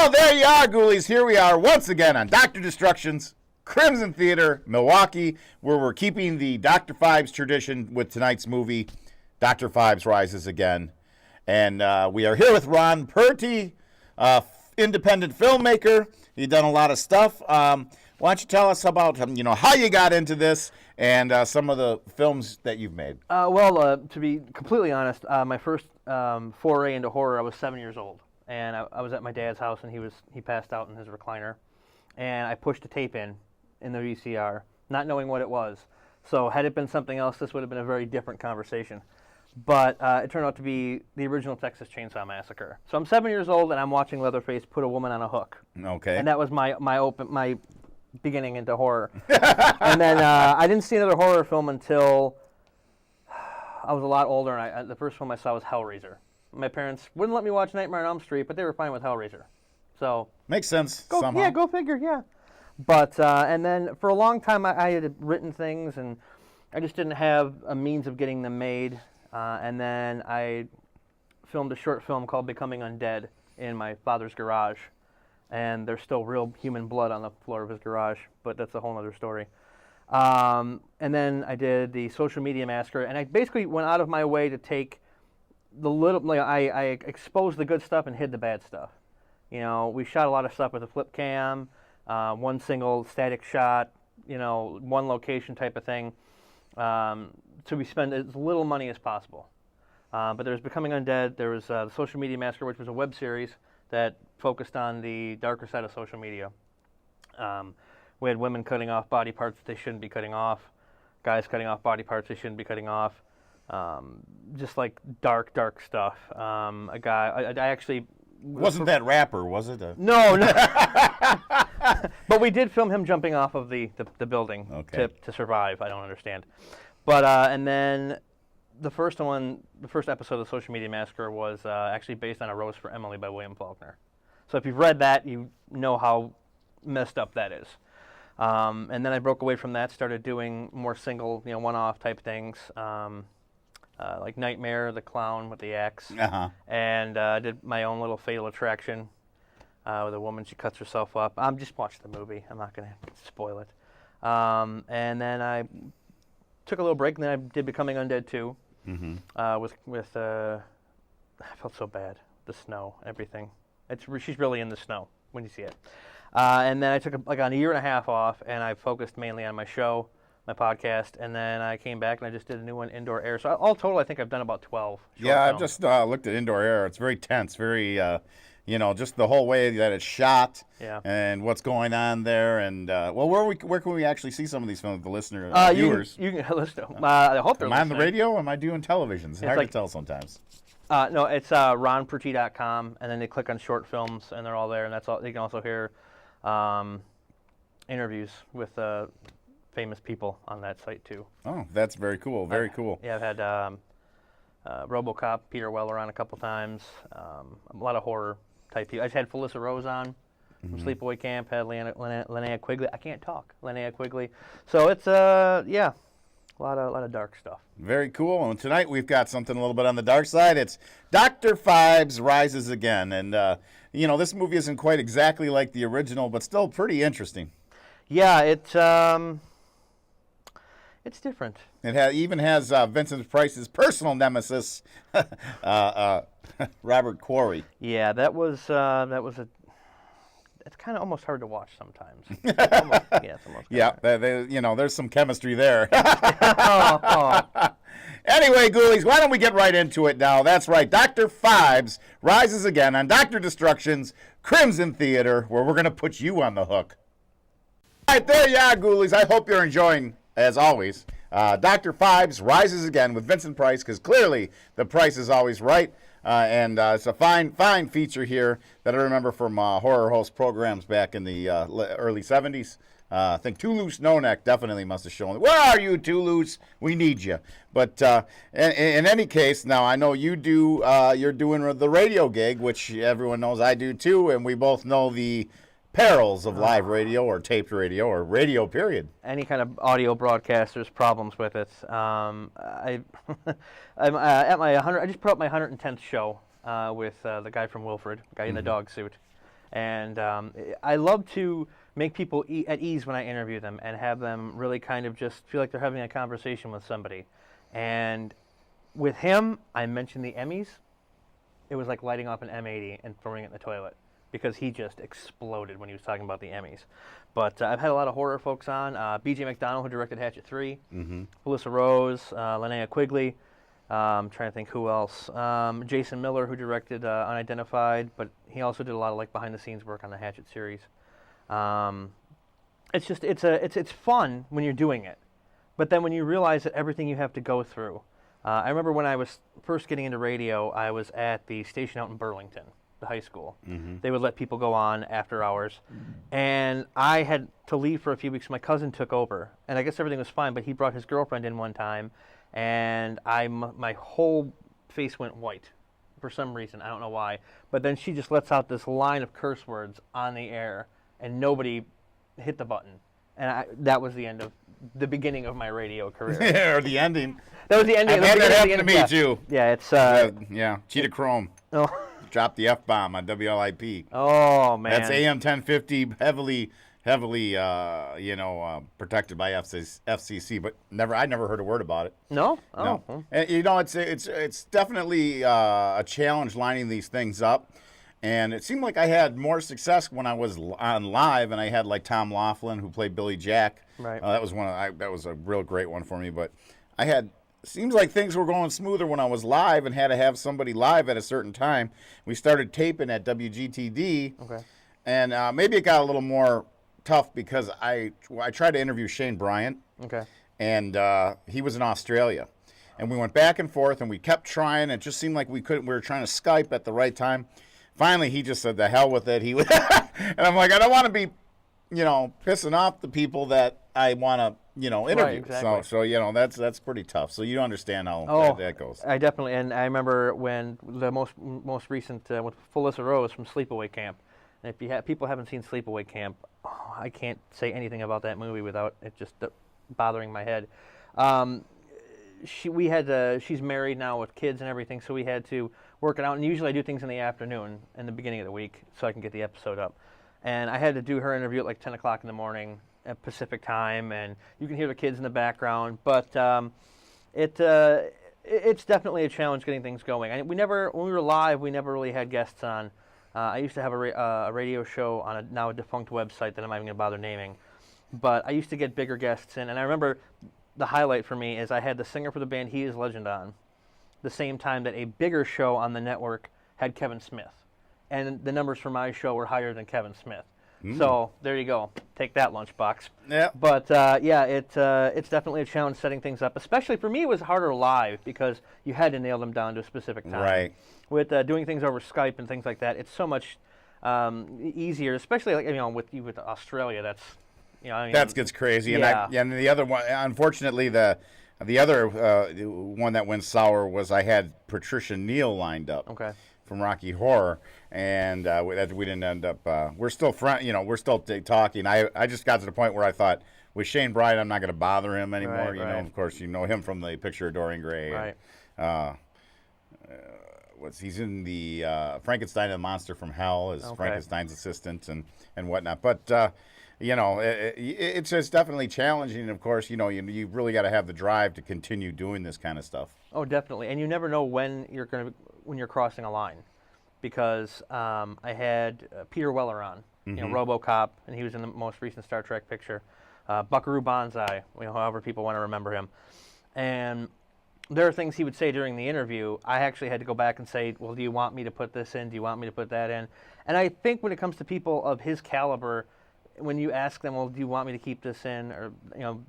Well, there you are, ghoulies. Here we are once again on Dr. Destruction's Crimson Theatre Milwaukee, where we're keeping the Dr. Phibes tradition with tonight's movie, Dr. Phibes Rises Again. And we are here with Ron Purtee, independent filmmaker. He's done a lot of stuff. Why don't you tell us about how you got into this and some of the films that you've made? To be completely honest, my first foray into horror, I was 7 years old. And I was at my dad's house, and he passed out in his recliner. And I pushed a tape in the VCR, not knowing what it was. So had it been something else, this would have been a very different conversation. But it turned out to be the original Texas Chainsaw Massacre. So I'm 7 years old, and I'm watching Leatherface put a woman on a hook. Okay. And that was my beginning into horror. And then I didn't see another horror film until I was a lot older, and the first film I saw was Hellraiser. My parents wouldn't let me watch Nightmare on Elm Street, but they were fine with Hellraiser. So makes sense somehow. Yeah, go figure, yeah. But, and then for a long time I had written things, and I just didn't have a means of getting them made. And then I filmed a short film called Becoming Undead in my father's garage. And there's still real human blood on the floor of his garage, but that's a whole other story. And then I did the Social Media Massacre, and I basically went out of my way to take I exposed the good stuff and hid the bad stuff. We shot a lot of stuff with a flip cam, one single static shot, one location type of thing. So we spend as little money as possible. But there was Becoming Undead. There was the Social Media Massacre, which was a web series that focused on the darker side of social media. We had women cutting off body parts that they shouldn't be cutting off, guys cutting off body parts they shouldn't be cutting off. Just like dark stuff. A guy, I actually... Wasn't that rapper, was it? No. But we did film him jumping off of the building to survive. I don't understand. But, and then the first episode of the Social Media Massacre was actually based on A Rose for Emily by William Faulkner. So if you've read that, you know how messed up that is. And then I broke away from that, started doing more single, one-off type things. Like Nightmare, the clown with the axe, and did my own little Fatal Attraction with a woman. She cuts herself up. Just watch the movie. I'm not going to spoil it. And then I took a little break, and then I did Becoming Undead 2 with I felt so bad. The snow, everything. She's really in the snow when you see it. And then I took a year and a half off, and I focused mainly on my show, my podcast, and then I came back and I just did a new one, Indoor Air. So all total, I think I've done about 12 short films. I've just looked at Indoor Air. It's very tense, very, just the whole way that it's shot and what's going on there. And, where can we actually see some of these films, the viewers? You can listen to them. I hope they're listening. Am I on the radio or am I doing television? It's hard to tell sometimes. No, it's ronpurtee.com, and then they click on short films, and they're all there. And that's all. They can also hear interviews with famous people on that site too. Oh, that's very cool. Very cool. Yeah, I've had RoboCop, Peter Weller on a couple times. A lot of horror type people. I just had Felissa Rose on from Sleepaway Camp. Had Linnea Quigley. I can't talk. Linnea Quigley. So it's a lot of dark stuff. Very cool. And tonight we've got something a little bit on the dark side. It's Dr. Phibes Rises Again, and this movie isn't quite exactly like the original, but still pretty interesting. Yeah, it's different. It even has Vincent Price's personal nemesis, Robert Quarry. Yeah, that was it's kind of almost hard to watch sometimes. It's almost there's some chemistry there. Anyway, ghoulies, why don't we get right into it now? That's right, Dr. Phibes Rises Again on Dr. Destruction's Crimson Theatre, where we're going to put you on the hook. All right, there you are, ghoulies. I hope you're enjoying, as always, Dr. Phibes Rises Again with Vincent Price, because clearly the price is always right. And it's a fine feature here that I remember from horror host programs back in the early 70s. I think Toulouse No-Neck definitely must have shown. Where are you, Toulouse? We need you. But in any case, now I know you do. You're doing the radio gig, which everyone knows I do too, and we both know the perils of live radio or taped radio or radio, period. Any kind of audio broadcast, there's problems with it. I'm at my I just put up my 110th show with the guy from Wilfred, the guy in the dog suit. And I love to make people at ease when I interview them and have them really kind of just feel like they're having a conversation with somebody. And with him, I mentioned the Emmys. It was like lighting up an M80 and throwing it in the toilet because he just exploded when he was talking about the Emmys. But I've had a lot of horror folks on. B.J. McDonald, who directed Hatchet 3. Felissa Rose, Linnea Quigley. I'm trying to think who else. Jason Miller, who directed Unidentified, but he also did a lot of like behind-the-scenes work on the Hatchet series. It's just it's fun when you're doing it, but then when you realize that everything you have to go through. I remember when I was first getting into radio, I was at the station out in Burlington, the high school. They would let people go on after hours, and I had to leave for a few weeks. My cousin took over, and I guess everything was fine, but he brought his girlfriend in one time, and my whole face went white for some reason. I don't know why. But then she just lets out this line of curse words on the air, and nobody hit the button. And that was the beginning of my radio career. Or the ending. That was the ending. I've had that happen to me, too. Yeah, it's... yeah, Cheetah Chrome. Oh. Dropped the F-bomb on WLIP. Oh, man. That's AM 1050, heavily protected by FCC, but I never heard a word about it. No? No. Oh. And, it's definitely a challenge lining these things up. And it seemed like I had more success when I was on live, and I had like Tom Laughlin, who played Billy Jack. Right. That was a real great one for me. But seems like things were going smoother when I was live and had to have somebody live at a certain time. We started taping at WGTD. Okay. And maybe it got a little more tough because I tried to interview Shane Bryant. Okay. And he was in Australia. And we went back and forth, and we kept trying. It just seemed like we were trying to Skype at the right time. Finally, he just said, "The hell with it." And I'm like, I don't want to be, pissing off the people that I want to, interview. Right, exactly. So that's pretty tough. So you understand how that goes. I definitely, and I remember when the most recent with Felissa Rose from Sleepaway Camp. And if people haven't seen Sleepaway Camp, I can't say anything about that movie without it just bothering my head. She's married now with kids and everything, so we had to work it out. And usually I do things in the afternoon in the beginning of the week so I can get the episode up. And I had to do her interview at like 10 o'clock in the morning at Pacific time, and you can hear the kids in the background. But it's definitely a challenge getting things going. When we were live, we never really had guests on. I used to have a radio show on a now a defunct website that I'm not even going to bother naming. But I used to get bigger guests in, and I remember the highlight for me is I had the singer for the band He Is Legend on the same time that a bigger show on the network had Kevin Smith. And the numbers for my show were higher than Kevin Smith. So there you go. Take that, Lunchbox. Yeah. But it's definitely a challenge setting things up. Especially for me, it was harder live because you had to nail them down to a specific time. Right. With doing things over Skype and things like that, it's so much easier. Especially with Australia, that's that gets crazy. Yeah. And the other one, unfortunately, the other one that went sour was I had Patricia Neal lined up. Okay. From Rocky Horror, and we didn't end up. We're still we're still talking. I just got to the point where I thought with Shane Bryant, I'm not going to bother him anymore. Right. Of course, you know him from the picture of Dorian Gray. Right. He's in the Frankenstein and the Monster from Hell as Frankenstein's assistant and whatnot. But it's just definitely challenging. And of course, you really got to have the drive to continue doing this kind of stuff. Oh, definitely. And you never know when you're crossing a line, because I had Peter Weller on, RoboCop, and he was in the most recent Star Trek picture, Buckaroo Banzai, however people want to remember him. And there are things he would say during the interview. I actually had to go back and say, well, do you want me to put this in? Do you want me to put that in? And I think when it comes to people of his caliber, when you ask them, well, do you want me to keep this in, or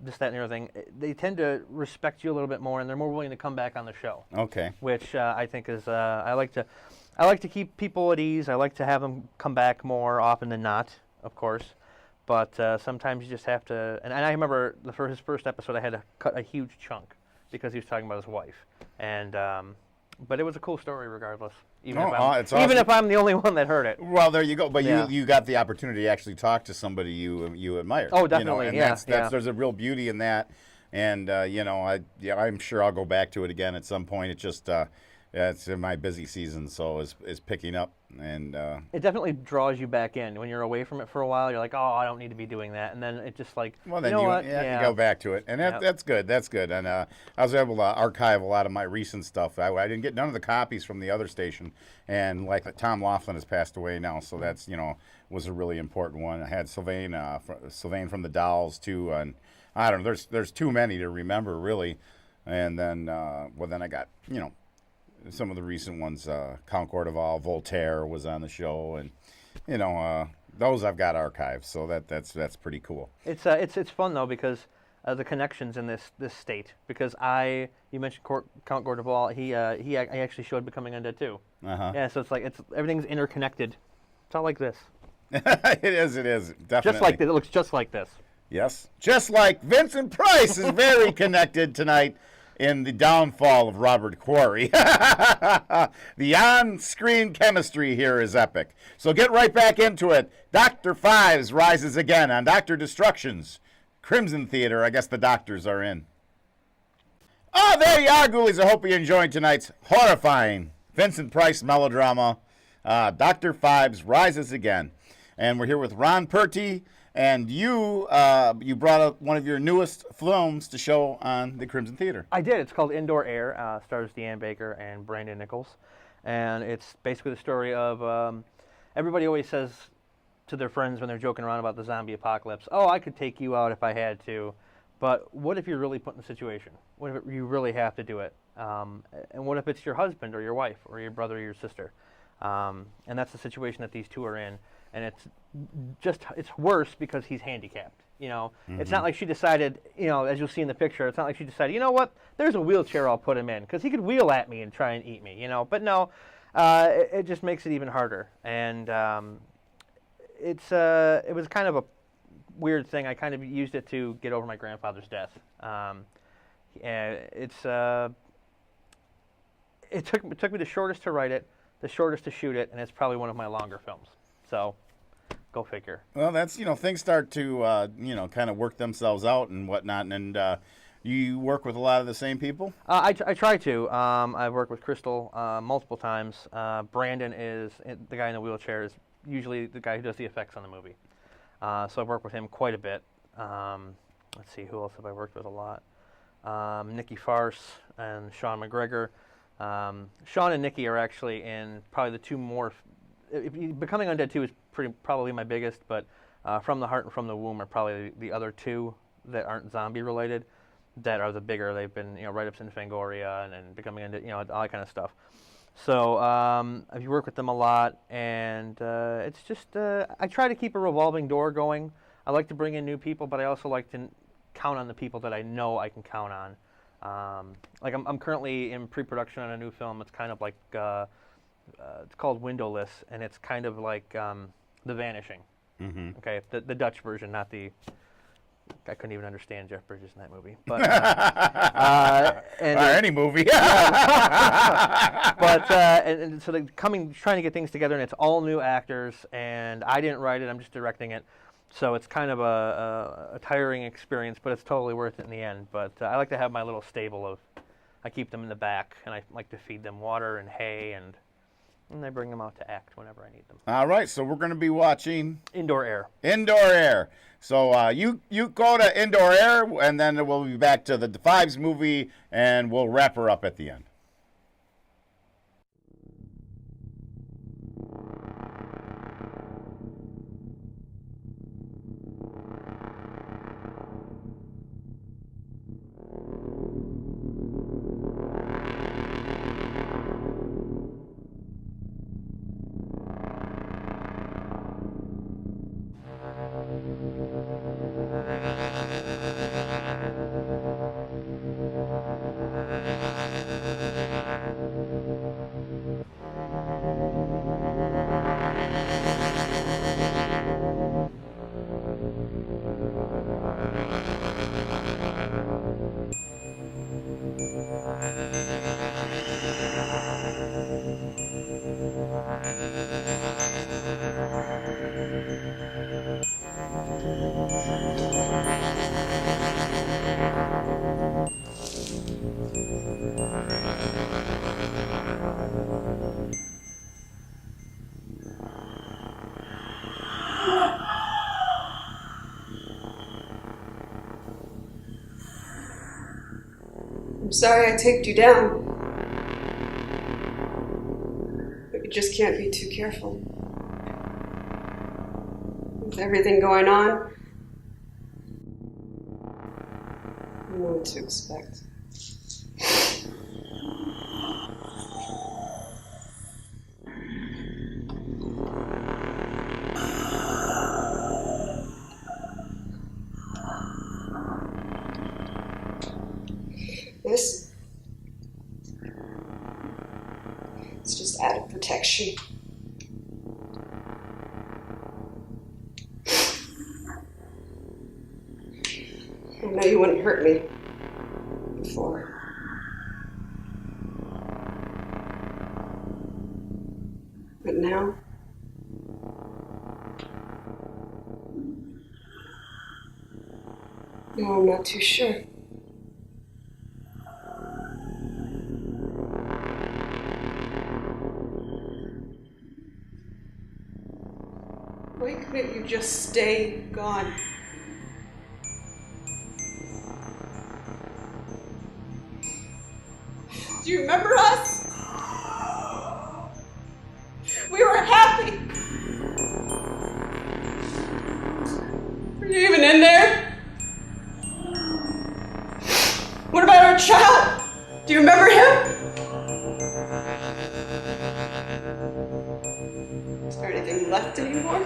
this, that, and the other thing, they tend to respect you a little bit more, and they're more willing to come back on the show. Okay. Which I think is I like to keep people at ease. I like to have them come back more often than not, of course. But sometimes you just have to. And I remember for his first episode, I had to cut a huge chunk because he was talking about his wife, and but it was a cool story regardless. Even if I'm the only one that heard it. Well, there you go. But you got the opportunity to actually talk to somebody you admire. Oh, definitely. There's a real beauty in that. And I'm sure I'll go back to it again at some point. It's just yeah, it's in my busy season, so is picking up, and It definitely draws you back in. When you're away from it for a while, you're like, oh, I don't need to be doing that. And then it just like, well, then you know what? you go back to it, and that's good. That's good. And I was able to archive a lot of my recent stuff. I didn't get none of the copies from the other station, and like Tom Laughlin has passed away now, so that's was a really important one. I had Sylvain from the Dolls too, and I don't know. There's too many to remember really, and then then I got some of the recent ones. Count Cordoval, Voltaire was on the show, and those I've got archived, so that's pretty cool. It's fun though because the connections in this state. Because you mentioned Count Cordoval, he actually showed Becoming Undead too. Yeah, so it's like everything's interconnected. It's all like this. It is definitely. Just like this. It looks just like this. Yes, just like Vincent Price is very connected tonight in the downfall of Robert Quarry. The on-screen chemistry here is epic. So get right back into it. Dr. Phibes rises again on Dr. Destruction's Crimson Theatre. I guess the doctors are in. Oh, there you are, ghoulies. I hope you enjoyed tonight's horrifying Vincent Price melodrama. Dr. Phibes rises again. And we're here with Ron Purtee. And you brought up one of your newest films to show on the Crimson Theatre. I did. It's called Indoor Air. Stars Deanne Baker and Brandon Nichols. And it's basically the story of everybody always says to their friends when they're joking around about the zombie apocalypse, oh, I could take you out if I had to. But what if you're really put in the situation? What if you really have to do it? And what if it's your husband or your wife or your brother or your sister? And that's the situation that these two are in. And it's worse because he's handicapped. It's not like she decided, as you'll see in the picture, it's not like she decided, you know what, there's a wheelchair I'll put him in because he could wheel at me and try and eat me, But no, it just makes it even harder. And it was kind of a weird thing. I kind of used it to get over my grandfather's death. It took me the shortest to write it, the shortest to shoot it, and it's probably one of my longer films. So, go figure. Well, that's things start to kind of work themselves out and whatnot. And you work with a lot of the same people. I try to. I've worked with Crystal multiple times. Brandon is the guy in the wheelchair. Is usually the guy who does the effects on the movie. So I've worked with him quite a bit. Let's see, who else have I worked with a lot? Nikki Farce and Sean McGregor. Sean and Nikki are actually in probably the two more. Becoming Undead 2 is probably my biggest, but From the Heart and From the Womb are probably the other two that aren't zombie related that are the bigger. They've been write-ups in Fangoria and Becoming Undead, all that kind of stuff. So I've worked with them a lot, and it's just I try to keep a revolving door going. I like to bring in new people, but I also like to count on the people that I know I can count on. Like I'm currently in pre-production on a new film. It's kind of like it's called Windowless, and it's kind of like The Vanishing. Mm-hmm. Okay, the Dutch version, not the. I couldn't even understand Jeff Bridges in that movie, but any movie. But and so they're trying to get things together, and it's all new actors, and I didn't write it. I'm just directing it, so it's kind of a tiring experience, but it's totally worth it in the end. But I like to have my little stable of. I keep them in the back, and I like to feed them water and hay and I bring them out to act whenever I need them. All right, so we're going to be watching Indoor Air. Indoor Air. So you go to Indoor Air, and then we'll be back to the Phibes movie, and we'll wrap her up at the end. I'm sorry I taped you down. But you just can't be too careful. With everything going on, I know what to expect. This it's just added protection. I know you wouldn't hurt me before. But now, I'm not too sure. Why couldn't you just stay gone? Do you remember us? We were happy. Were you even in there? What about our child? Do you remember him? Is there anything left anymore?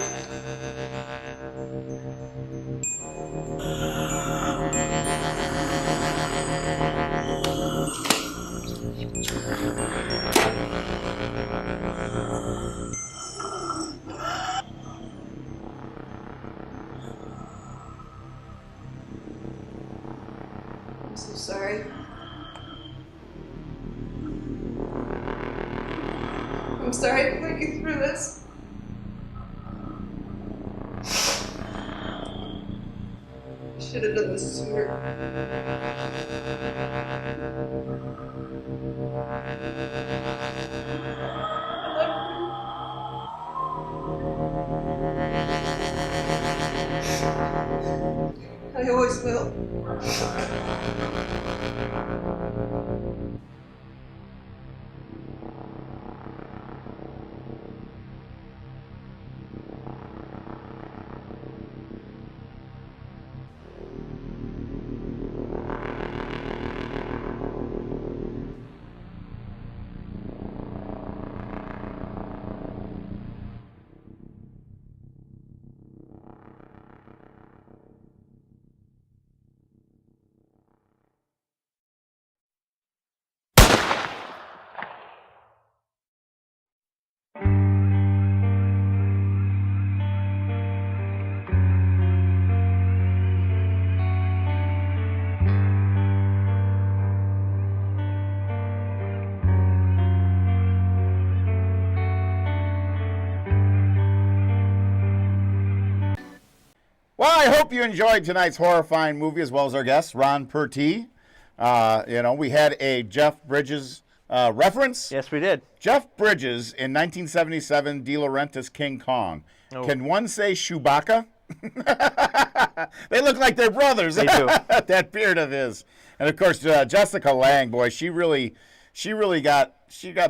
I'm so sorry. I'm sorry to put you through this. I should have done this sooner. I always will. Well, I hope you enjoyed tonight's horrifying movie as well as our guest, Ron Purtee. We had a Jeff Bridges reference. Yes, we did. Jeff Bridges in 1977, De Laurentiis' King Kong. Oh. Can one say Chewbacca? They look like they're brothers. They do. That beard of his. And of course, Jessica Lange, boy, she got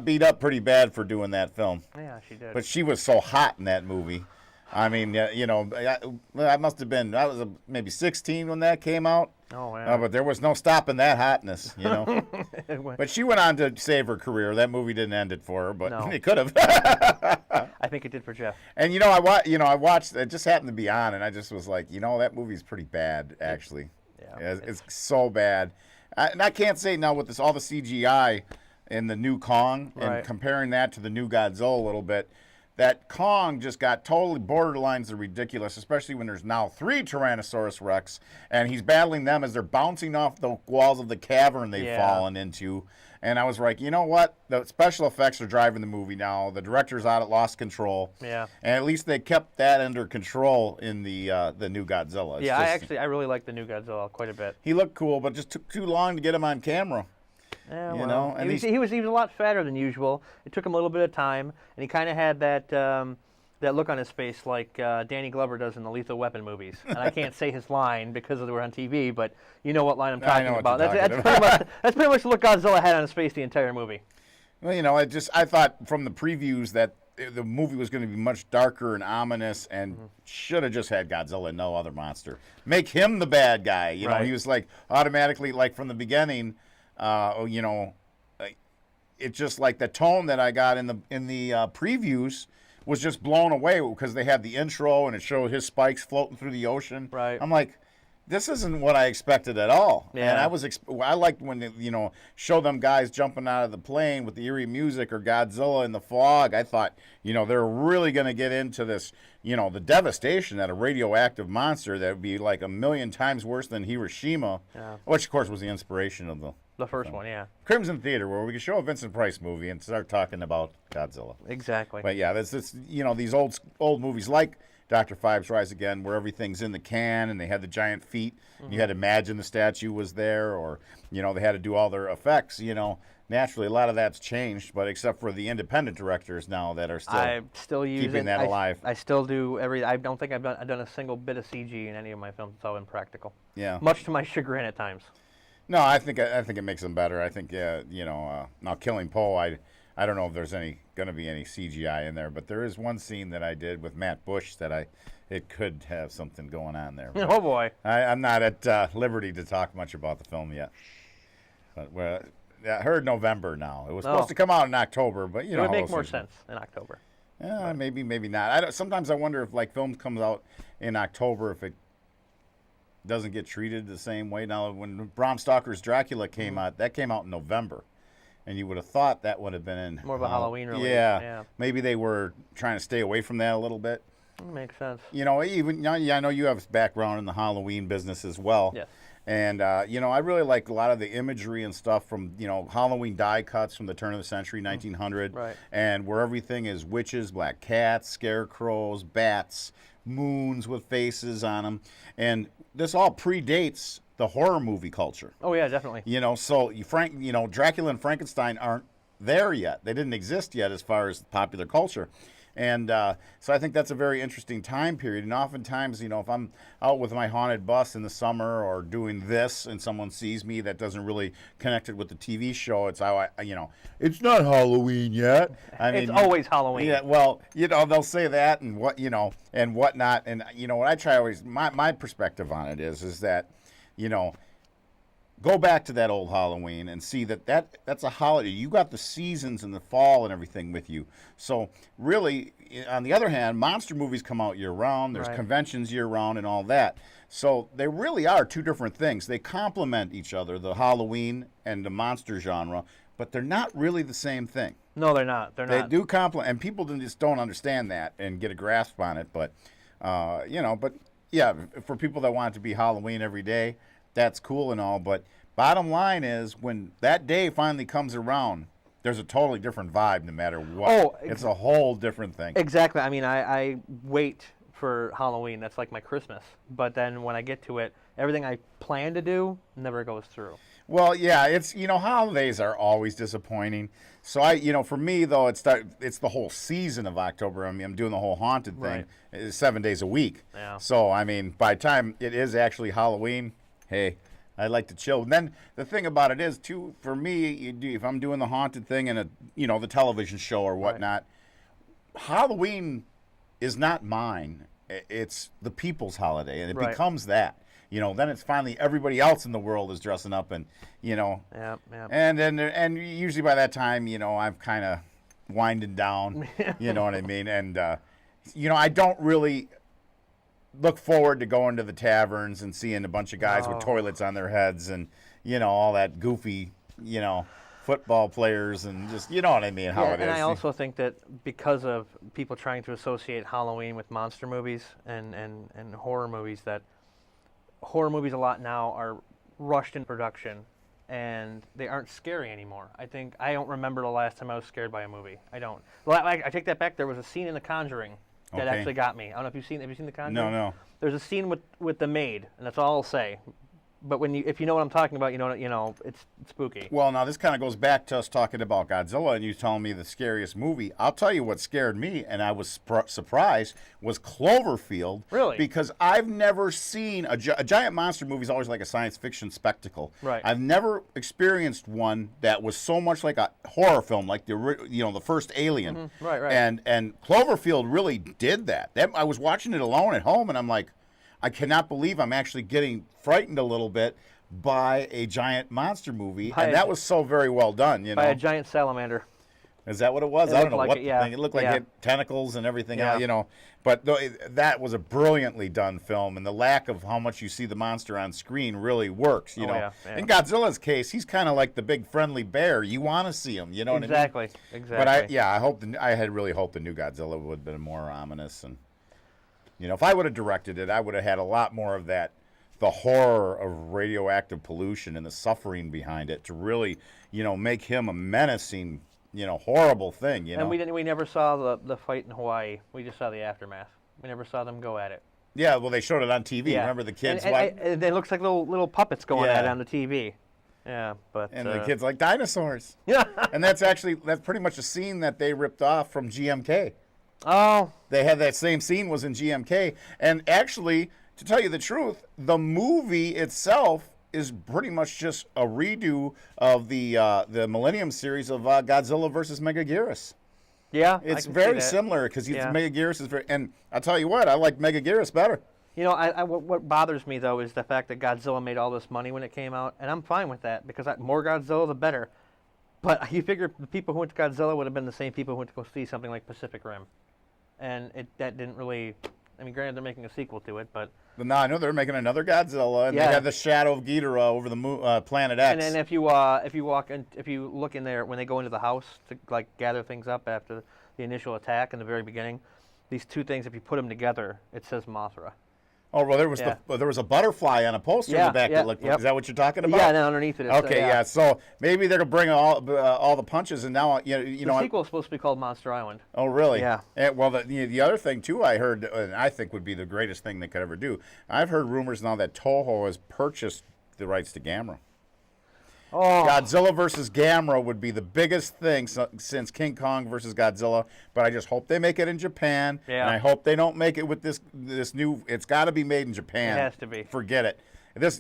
beat up pretty bad for doing that film. Yeah, she did. But she was so hot in that movie. I mean, I must have been, I was maybe 16 when that came out. Oh, yeah. But there was no stopping that hotness, But she went on to save her career. That movie didn't end it for her, but No. it could have. I think it did for Jeff. And I watched. It just happened to be on, and I just was like, that movie's pretty bad, actually. Yeah. It's so bad. And I can't say now with all the CGI in the new Kong and Right. comparing that to the new Godzilla a little bit. That Kong just got totally borderlines of ridiculous, especially when there's now 3 Tyrannosaurus Rex, and he's battling them as they're bouncing off the walls of the cavern they've fallen into. And I was like, you know what? The special effects are driving the movie now. The director's lost control. Yeah. And at least they kept that under control in the new Godzilla. It's I really like the new Godzilla quite a bit. he looked cool, but it just took too long to get him on camera. Yeah, You well, know, and he was a lot fatter than usual. It took him a little bit of time, and he kind of had that that look on his face like Danny Glover does in the Lethal Weapon movies. And I can't say his line because we're on TV, but you know what line I'm I know talking what about. you're That's talking pretty much the look Godzilla had on his face the entire movie. Well, I thought from the previews that the movie was going to be much darker and ominous, and should have just had Godzilla and no other monster. Make him the bad guy. You know, Right. he was like automatically, like from the beginning. It's just like the tone that I got in the previews was just blown away because they had the intro and it showed his spikes floating through the ocean. Right. I'm like, this isn't what I expected at all. Yeah. And I liked when they, show them guys jumping out of the plane with the eerie music or Godzilla in the fog. I thought, they're really going to get into this, the devastation that a radioactive monster that would be like a million times worse than Hiroshima, which of course was the inspiration of The first one, yeah. Crimson Theatre, where we could show a Vincent Price movie and start talking about Godzilla. Exactly. But yeah, that's these old movies like Dr. Phibes Rise Again, where everything's in the can and they had the giant feet. You had to imagine the statue was there, or they had to do all their effects. Naturally, a lot of that's changed, but except for the independent directors now that are still keeping that alive. I still do I don't think I've done a single bit of CG in any of my films. It's all impractical. Yeah. Much to my chagrin at times. No, I think it makes them better. I think now Killing Poe, I don't know if there's going to be any CGI in there, but there is one scene that I did with Matt Bush that it could have something going on there. Oh boy. I'm not at liberty to talk much about the film yet. But I heard November now. It was supposed to come out in October, but it would make more sense in October. Yeah, maybe not. Sometimes I wonder if films comes out in October, if it doesn't get treated the same way. Now, when Bram Stoker's Dracula came out, that came out in November, and you would have thought that would have been in more of a Halloween release. Yeah, maybe they were trying to stay away from that a little bit. Makes sense. I know you have background in the Halloween business as well. Yes. And I really like a lot of the imagery and stuff from Halloween die cuts from the turn of the century, 1900, right? And where everything is witches, black cats, scarecrows, bats, moons with faces on them, and this all predates the horror movie culture. Oh yeah, definitely. So Dracula and Frankenstein aren't there yet. They didn't exist yet as far as popular culture. And so I think that's a very interesting time period. And oftentimes, if I'm out with my haunted bus in the summer or doing this and someone sees me that doesn't really connect it with the TV show, it's how it's not Halloween yet. It's always Halloween. Yeah, well, they'll say that and and whatnot. And, what I try always, my perspective on it is that, go back to that old Halloween and see that's a holiday. You got the seasons and the fall and everything with you. So really, on the other hand, monster movies come out year-round. There's conventions year-round and all that. So they really are two different things. They complement each other, the Halloween and the monster genre, but they're not really the same thing. No, they're not. They do complement, and people just don't understand that and get a grasp on it. But, but yeah, for people that want it to be Halloween every day, that's cool and all, but bottom line is when that day finally comes around, there's a totally different vibe no matter what. Oh, it's a whole different thing. Exactly. I mean, I wait for Halloween. That's like my Christmas. But then when I get to it, everything I plan to do never goes through. Well, yeah, it's holidays are always disappointing. So for me though, it's the whole season of October. I mean, I'm doing the whole haunted thing. Right. It's 7 days a week. Yeah. So I mean, by the time it is actually Halloween, hey, I like to chill. And then the thing about it is, too, for me, if I'm doing the haunted thing in the television show or whatnot, Halloween is not mine. It's the people's holiday, and it becomes that. Then it's finally everybody else in the world is dressing up, and Yeah. and usually by that time, I'm kind of winding down. You know what I mean? And I don't really look forward to going to the taverns and seeing a bunch of guys with toilets on their heads and, all that goofy, football players and just, you know what I mean, how it is. And I also think that because of people trying to associate Halloween with monster movies and horror movies, that horror movies a lot now are rushed in production and they aren't scary anymore. I don't remember the last time I was scared by a movie. I don't. Well, I take that back. There was a scene in The Conjuring that actually got me. I don't know if have you seen The Conjuring? No. There's a scene with the maid, and that's all I'll say. but if you know what I'm talking about, it's spooky. Well, now this kind of goes back to us talking about Godzilla, and you telling me the scariest movie. I'll tell you what scared me, and I was surprised, was Cloverfield. Really? Because I've never seen a giant monster movie is always like a science fiction spectacle. Right. I've never experienced one that was so much like a horror film, like the first Alien. Mm-hmm. Right. And Cloverfield really did that. I was watching it alone at home, and I'm like, I cannot believe I'm actually getting frightened a little bit by a giant monster movie, and that was so very well done. By a giant salamander. Is that what it was? It I don't know looked what like the it, thing. It looked like it had tentacles and everything. Yeah. But that was a brilliantly done film, and the lack of how much you see the monster on screen really works. Yeah. In Godzilla's case, he's kind of like the big friendly bear. You want to see him. You know what I mean? Exactly. But I had really hoped the new Godzilla would have been more ominous, and if I would have directed it, I would have had a lot more of that, the horror of radioactive pollution and the suffering behind it to really, make him a menacing, horrible thing. And we never saw the fight in Hawaii. We just saw the aftermath. We never saw them go at it. Yeah, well, they showed it on TV. Yeah. Remember the kids? And it looks like little puppets going at it on the TV. Yeah, but and the kids like dinosaurs. Yeah, and that's pretty much a scene that they ripped off from GMK. Oh, they had that same scene was in GMK, and actually, to tell you the truth, the movie itself is pretty much just a redo of the Millennium series of Godzilla versus Megaguirus. Yeah, it's very similar because Megaguirus is very. And I'll tell you what, I like Megaguirus better. What bothers me though is the fact that Godzilla made all this money when it came out, and I'm fine with that because more Godzilla the better. But you figure the people who went to Godzilla would have been the same people who went to go see something like Pacific Rim, and that didn't really. I mean, granted, they're making a sequel to it, but no, I know they're making another Godzilla, and they have the shadow of Ghidorah over the moon, Planet X. And then if you look in there when they go into the house to gather things up after the initial attack in the very beginning, these two things, if you put them together, it says Mothra. Oh well, there was a butterfly on a poster in the back that looked. Is that what you're talking about? Yeah, and underneath it. Okay, so maybe they're gonna bring all the punches, and now the sequel is supposed to be called Monster Island. Oh really? Yeah. And, well, the other thing too, I heard, and I think would be the greatest thing they could ever do. I've heard rumors now that Toho has purchased the rights to Gamera. Oh. Godzilla versus Gamera would be the biggest thing since King Kong versus Godzilla, but I just hope they make it in Japan, and I hope they don't make it with this new. It's got to be made in Japan. It has to be. Forget it.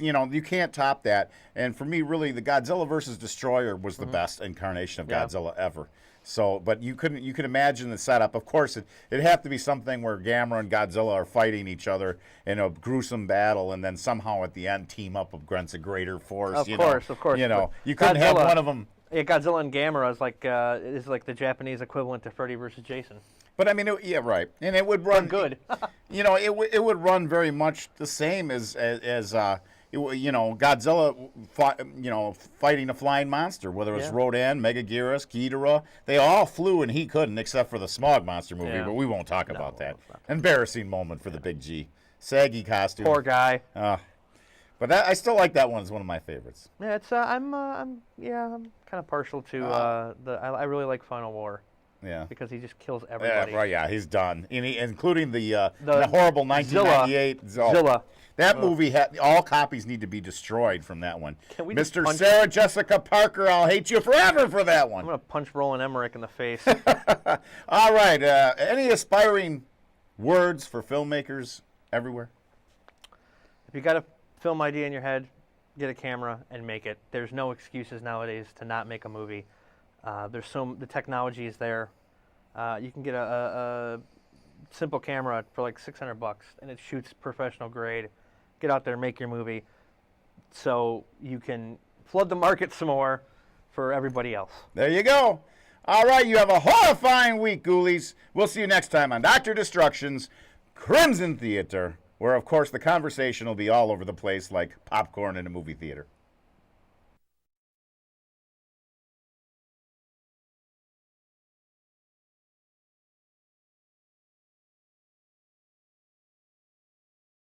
You can't top that. And for me, really, the Godzilla versus Destroyer was the best incarnation of Godzilla ever. So, but you can imagine the setup. Of course, it'd have to be something where Gamera and Godzilla are fighting each other in a gruesome battle, and then somehow at the end team up against a greater force. Of course. You couldn't have one of them. Yeah, Godzilla and Gamera is like the Japanese equivalent to Freddy versus Jason. But I mean, right, and it would run good. It would run very much the same as Godzilla fighting a flying monster, whether it was Rodan, Megaguirus, Ghidorah. They all flew and he couldn't, except for the Smog Monster movie, but we won't talk about that. Embarrassing moment for the Big G. Saggy costume. Poor guy. But I still like that one. It's one of my favorites. Yeah, it's I'm kind of partial to I really like Final War. Yeah. Because he just kills everybody. Yeah, right. Yeah, he's done, including the horrible 1998 Zilla. That movie all copies need to be destroyed from that one. Mr. Punch Sarah Jessica Parker, I'll hate you forever for that one. I'm gonna punch Roland Emmerich in the face. All right. Any aspiring words for filmmakers everywhere? If you got a film idea in your head, get a camera and make it. There's no excuses nowadays to not make a movie. The technology is there. You can get a simple camera for like $600 and it shoots professional grade. Get out there, make your movie, so you can flood the market some more for everybody else. There you go. All right, you have a horrifying week, ghoulies. We'll see you next time on Dr. Destruction's Crimson Theatre, where, of course, the conversation will be all over the place like popcorn in a movie theater.